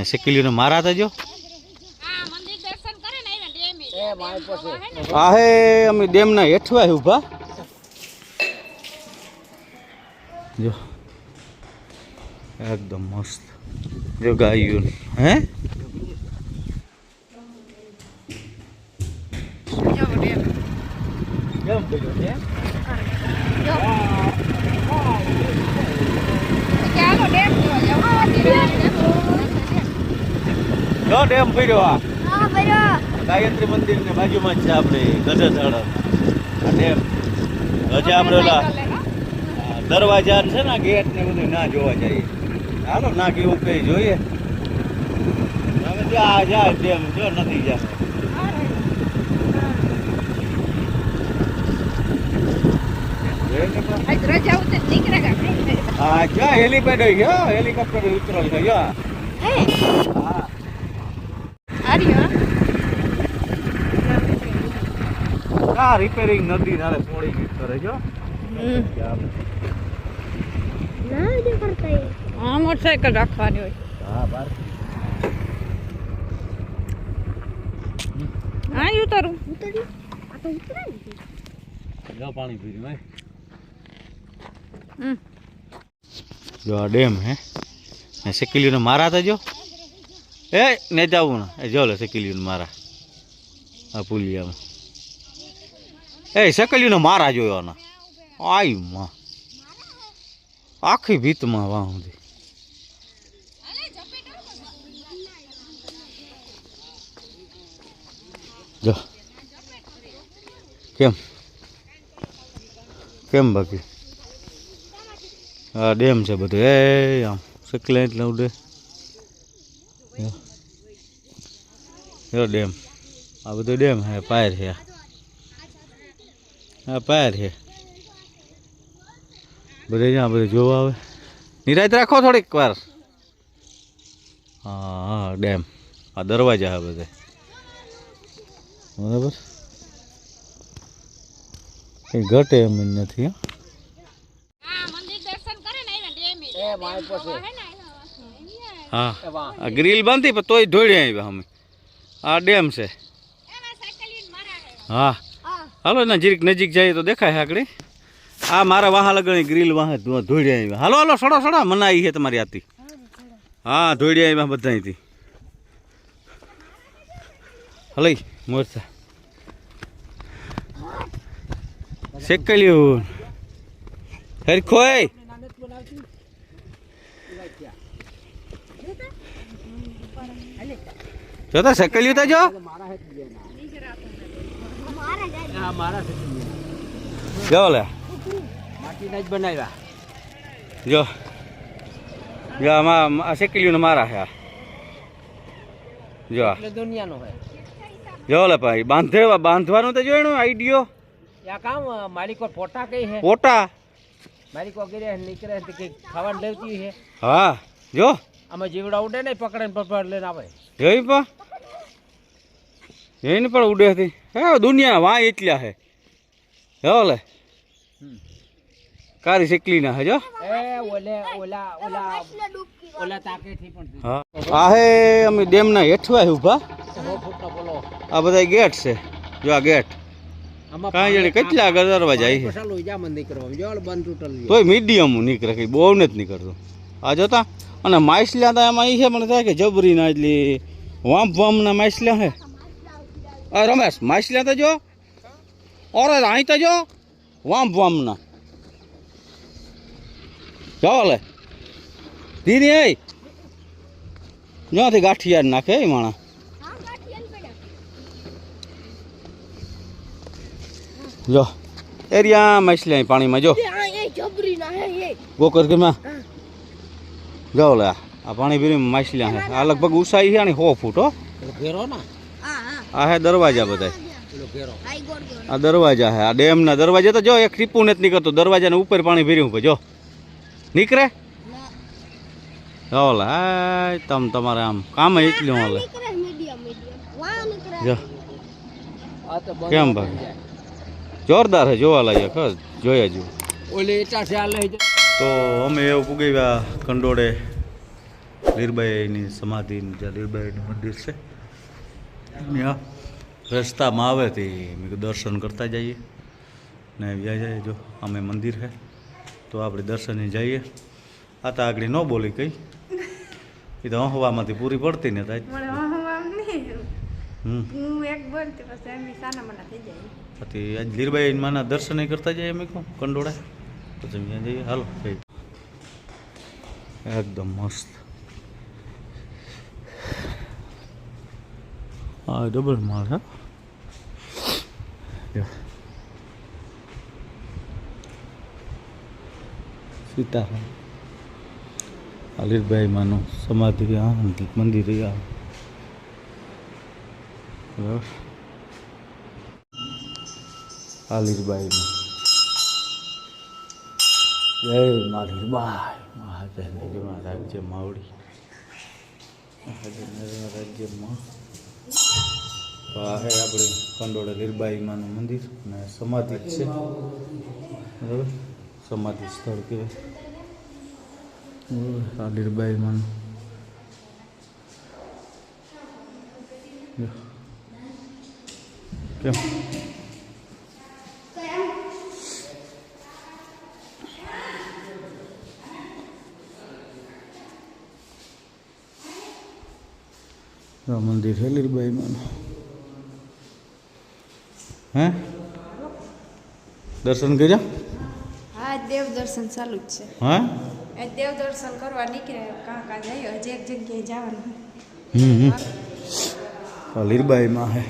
શેકલીઓને મારા હતા જો આ હે અમે ડેમના હેઠવા ઉભા જો એકદમ મસ્ત જો ગાયું હે જો ડેમ પડ્યો આ ગાયત્રી મંદિર ને બાજુમાં જ છે આપણે ગજેથળ આ ડેમ હજી આપણે ઓલા દરવાજા છે ને ગેટ ને બધું ના જોવા જઈએ હાલો ના કેવું કઈ જોઈએ હવે ત્યાં જાય ડેમ જો નથી જાય હા જા હેલીપેડ ગયો હેલિકોપ્ટર ઉતરેલ ગયો હા આ રિપેરિંગ નદી નાલે થોડી ગઈ કરે જો હા મોટરસાઇકલ રાખવાની હોય હા બાર હા ઉતારું જો પાણી પીર્યું ભાઈ જો આ ડેમ હે શેકલીઓને મારા હતા જો એ ને જાવું ને જો લે શેકલીઓને મારા આ પુલિયામાં એ શેકલીઓને મારા જોયો ને આઈ માં આખી ભીતમાં વાહ સુધી જો કેમ કેમ બાકી આ ડેમ છે બધું એ આમ શેકલા એટલે ઉડે ડેમ આ બધું ડેમ હે પાયર છે હા પાયર છે બધે જ્યાં બધું જોવા આવે નિરાત રાખો થોડીક વાર હા હા ડેમ આ દરવાજા હે બધે બરાબર કઈ ઘટે એમ નથી હા આ ગ્રીલ બાંધી પણ તોય ધોળી આવ્યા અમે આ ડેમ છે હા હાલો ને જીરીક નજીક જઈએ તો દેખાય આગળ આ મારા વાહ લગણી ગ્રીલ વાહ ધોળી આવ્યા હાલો હાલો સડો સડો મનાઈ છે તમારી આથી હા ધોળી આવ્યા બધા અહીંથી હલઈ મોરતા શેકલ્યું હરખોય જોતા શેકલ્યું તો જો જો લે બનાવ્યા જો જો આમાં શેકલ્યું ને મારા છે જો દુનિયાનો જો લે ભાઈ બાંધવાનું તો જોયું આઈડિયો કામ માલિકો પોટા કઈ હે પોટા માલિકો ગરે નીકળે કે ખાવાનું લેતી હે હા જો આમાં જીવડા ઉડે ને પકડે ને પકડ લઈને આવે જોઈ પા એને પણ ઉડે હતી હે દુનિયા વાં એટલા હે હે લે કારી શેકલી ના હે જો એ ઓલે ઓલા ઓલા ઓલા તાકેથી પણ હા આ હે અમે ડેમના હેઠવા ઉભા આ બધા ગેટ છે જો આ ગેટ કાંઈ જાણે કેટલા દરવાજા છે તોય મીડિયમ નીકળે કઈ બહુ ને જ નીકળતો આ જોતા અને માછલા તો એમાં એ છે મને થાય કે જબરી ના એટલી વામના માછલા હે રમેશ માછલા તો જો ઓરે અહીં તો જો વામના જો લે ધીરે એ ત્યાંથી ગાંઠિયા નાખે એ માણા જો એરિયા માછલા પાણીમાં જો ગોકર કે માં જાઓ લે આ પાણી પીને માછલા હે આ લગભગ ઉસાઈ છે ને 100 ફૂટ હો ઘેરો ના આ હે દરવાજા બધા આ દરવાજા હે આ ડેમના દરવાજા તો જો એક ટીપું નથી નીકળતું દરવાજાને ઉપર પાણી ભર્યું જો નીકળે જાઓ લે તમારે આમ કામ એટલું હાલે જો કેમ ભાઈ જોરદાર હે જોવા લાયક જોયા જો ઓલે એટા છે આ લઈ તો અમે એવું પુગાવ્યા કંડોળે લીરબાઈની સમાધિ જ્યાં લીરબાઈનું મંદિર છે ત્યાં રસ્તામાં આવે તે મેં કીધું દર્શન કરતા જઈએ ને જાય જો અમે મંદિર છે તો આપણે દર્શને જઈએ. આ તો આગળ ન બોલી કઈ એ તો હવામાંથી પૂરી પડતી ને તાજ. પછી આજ લીરબાઈ માના દર્શન કરતા જઈએ અમે કહું કંડોળા પછી ત્યાં જઈએ. હાલો જઈએ. એકદમ મસ્ત. હા ડબલ માળ હા. સીતારામ લીરબાઈ માનું સમાધિ મંદિર લીરબાઈ જય મા લીરબાઈ રાજ્ય માવડી રાજ્યમાં આ હે આપણે કંડોળા લીરબાઈ માનું મંદિર અને સમાધિ જ છે બરાબર. સમાધિ સ્થળ કહેવાય આ લીરબાઈ માનું. કેમ મંદિર છે લીરબાઈ માનું. હે દર્શન કર્યા? હા દેવ દર્શન ચાલુ જ છે. હા દેવ દર્શન કરવા નીકળ્યા કાં કાં જઈએ હજી એક જગ્યાએ જવાનું. લીરબાઈમાં હે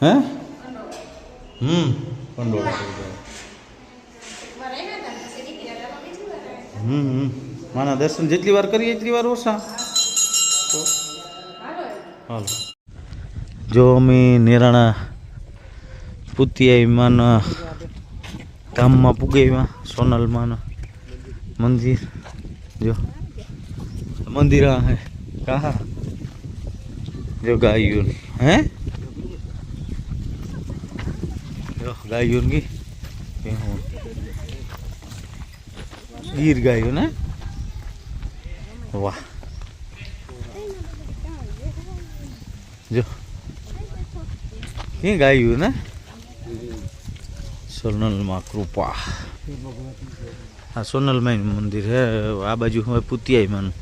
હે કંડોળા માના દર્શન જેટલી વાર કરીએ એટલી વાર ઓછા. હાલો જો અમે નેરાણા પુતિયાઈમાના ધામમાં પુગાવ્યા. સોનલમાના મંદિર જો મંદિર આ હે કહા જો ગાયું હે જો ગાયું કી ગીર ગાયું ને વાહ જો એ ગાયું ને સોનલમાં કૃપા. આ સોનલમાં મંદિર હે. આ બાજુ હવે પુતિયાઈમાનું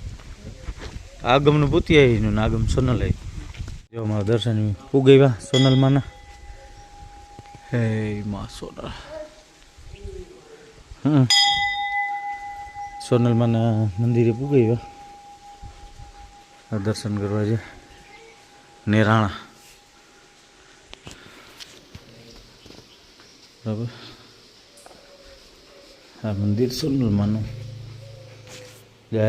આગમનું પુતિયાઈનું ને આગમ સોનલાઈ. જો અમારા દર્શન પુગાવ્યા સોનલમાના. હે માં સોનલ સોનલમાના મંદિરે પુગાવ્યા દર્શન કરવા છે નેરાણા બરાબર. આ મંદિર સોનલમાનું. જય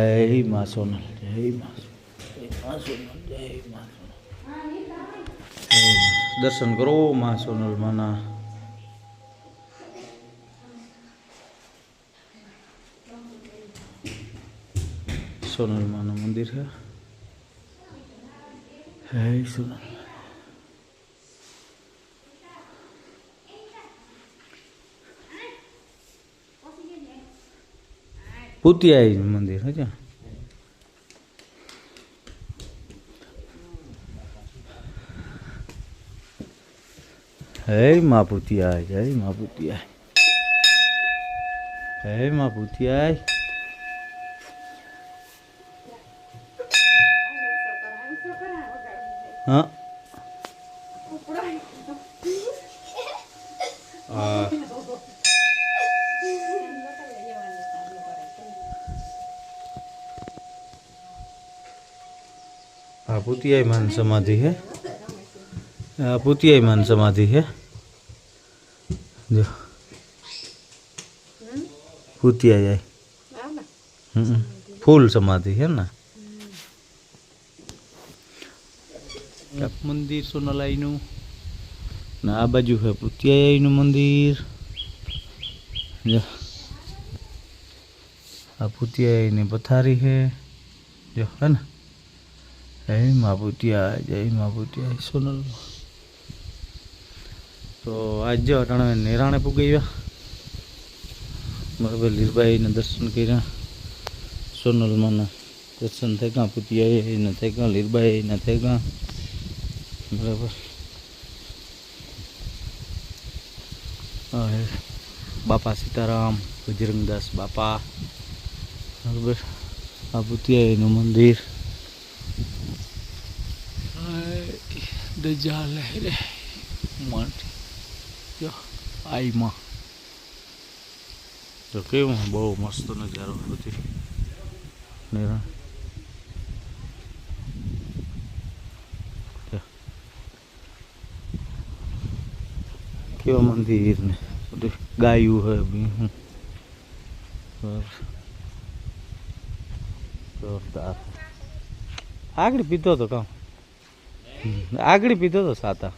મા સોનલ જય મા સોનલ જય મા સોનલ. દર્શન કરો મા સોનલમાના. સોનલમાનું મંદિર છે. હે સોનલ પુતિયાઈ મંદિર હે. હે મા પુતિયાઈ જય મા પુતિયાઈ હે મા પુતિયાઈ. હા हाँ पुतियाई मान समाधि है. पुतियाई मान समाधि है जो पुतिया जाए फूल समाधि है ना. मंदिर सोनलाई नु ना आ बाजू है पुतियाई नु मंदिर. जो आ पुतियाई ने पथारी है जो है ना. जय माँ पुतिया सोनल. तो आज जो अटाणे नेराणे पुगाव्या बराबर. લીરબાઈ ने दर्शन कर्या સોનલમાંના દર્શન થઈ ગયા, પુતિયા એના થઈ ગયા, લીરબાઈ એના થઈ ગયા. બરાબર. બાપા સીતારામ, બજરંગદાસ બાપા. બરાબર. આ પુતિયા એનું મંદિર. દજાલ રે જો આઈમાં તો કેવું બહુ મસ્ત નજારો હતી. કેવા મંદિર ને બધું ગાયું હોય બી. જોરદાર. આગળ પીધો તો કામ, આગળ પીધો તો સાતા.